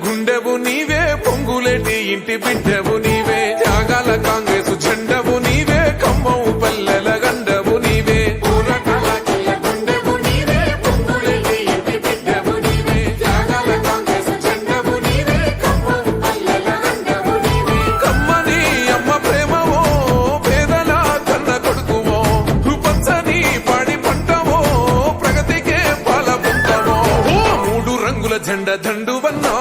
గుండెవు నీవే పొంగులేటి ఇంటి బిడ్డవు నీవే త్యాగాల కాంగ్రెస్ జెండవు నీవే ఖమ్మం పల్లెల గండవు నీవే కమ్మని అమ్మ ప్రేమవో పేదల కన్న కొడుకువో పచ్చని పాడి పంటవో ప్రగతికే పాల పుట్టవో మూడు రంగుల జెండ దండువన్నా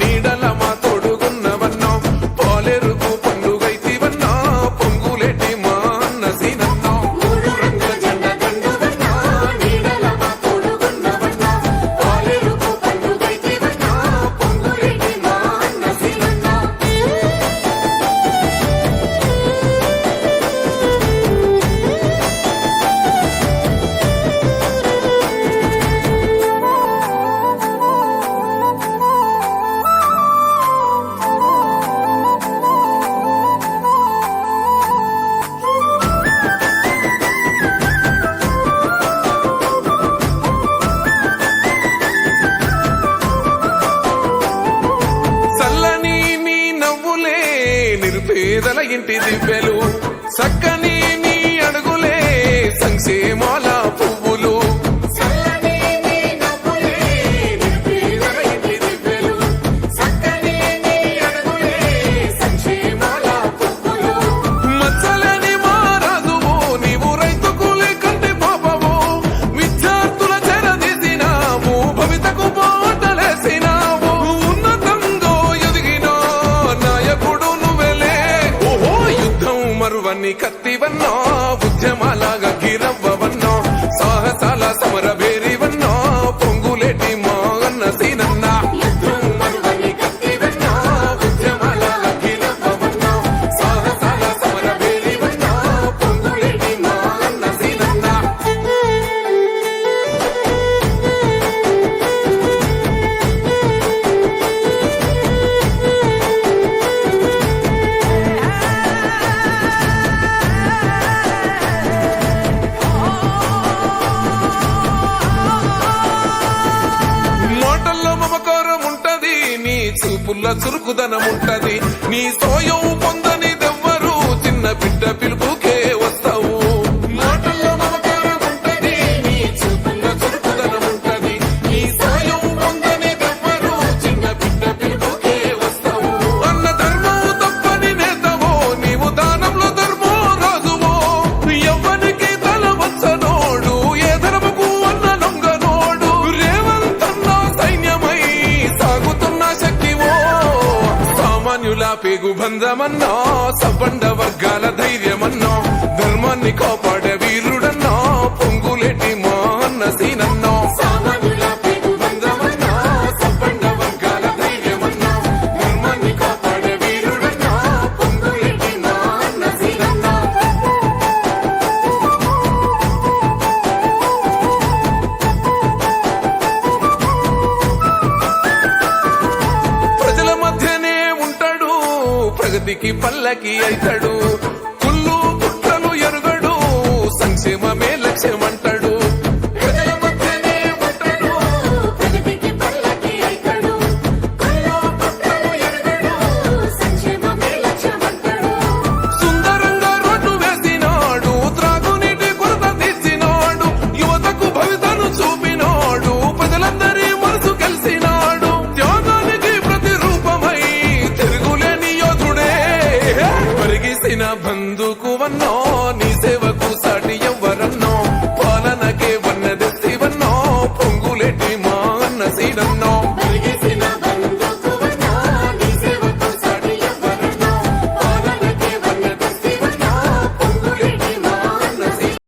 నీడల మా తోడుగున్నవన్నా పాలేరుకు పండుగైతివన్నా పొంగులేటి మా అన్న సీనన్నా మూడు రంగుల జెండ దండువన్నా నీడల మా తోడుగున్నవన్నా పాలేరుకు పండుగైతివన్నా పొంగులేటి మా అన్న సీనన్నా చల్లని నీ నవ్వులే నిరుపేదల ఇంటి దివ్యలు చక్కని నీ అడుగులే సంక్షేమాల పువ్వులు మచ్చలేని మా రాజువు నీవు రైతు కూలి కంటి పాపవు విద్యార్థుల చెరదీసినావు భవితకు బాటలేసినావు ఉన్నతంగా ఎదిగిన నాయకుడు నువ్వెలే ఓహో యుద్ధం మరువని కత్తివన్నా ఉద్యమాలాగా గిరవ్వవన్నా సాహసాల సమర వేరివన్నా పొంగులేటి మా అన్న సీనన్నా యుద్ధం మరువని కత్తివన్నా ఉద్యమాలాగా గిరవ్వవన్నా సాహసాల సమర వేరివన్నా పొంగులేటి మా అన్న సీనన్నా మాటల్లో మమకారం ఉంటది నీ చూపుల్లో చురుకుదనం ఉంటది నీ సోయం పొందనిదెవ్వరు చిన్న బిడ్డ పిలుపుకే వస్తావు మాటల్లో మమకారం ఉంటది నీ చూపుల్లో చురుకుదనం ఉంటది నీ సోయం పొందనిదెవ్వరు చిన్న బిడ్డ పిలుపుకే వస్తావు అన్న ధర్మం తప్పని నేతవో నీవు దానంలో ధర్మో రాజువో ఎవ్వనికి తల వచ్చనోడు ఏ ధర్మకు అన్న నొంగనోడు రేవంతన్న సైన్యమై సాగుతున్న శక్తివో సామాన్యుల పేగు బంధమన్నా సబ్బండ వర్గాల ధైర్యమన్నా ధర్మాన్ని కాపాడే వీరుడన్నా పొంగులేటి మా అన్న సీనన్నా సామాన్యుల పేగు బంధమన్నా సబ్బండ వర్గాల ధైర్యమన్నా ధర్మాన్ని కాపాడే వీరుడన్నా పొంగులేటి మా అన్న సీనన్నా ప్రజల మధ్యనే ఉంటాడు ప్రగతికి పల్లకి అయితాడు కుళ్ళు కుట్రలు ఎరుగడు సంక్షేమమే లక్ష్యమంటాడు ప్రజల మధ్యనే ఉంటాడు ప్రగతికి పల్లకి అయితాడు కుళ్ళు కుట్రలు ఎరుగడు సంక్షేమమే లక్ష్యమంటాడు సుందరంగా రోడ్డు వేసినాడు త్రాగునీటి కొరత తీర్చినాడు యువతకు భవితను చూపినాడు ప్రజలందరి మనసు కలిసినాడు త్యాగానికి ప్రతిరూపమై తిరుగులేని యోధుడే పరిగిసిన బంధుకు వన్నో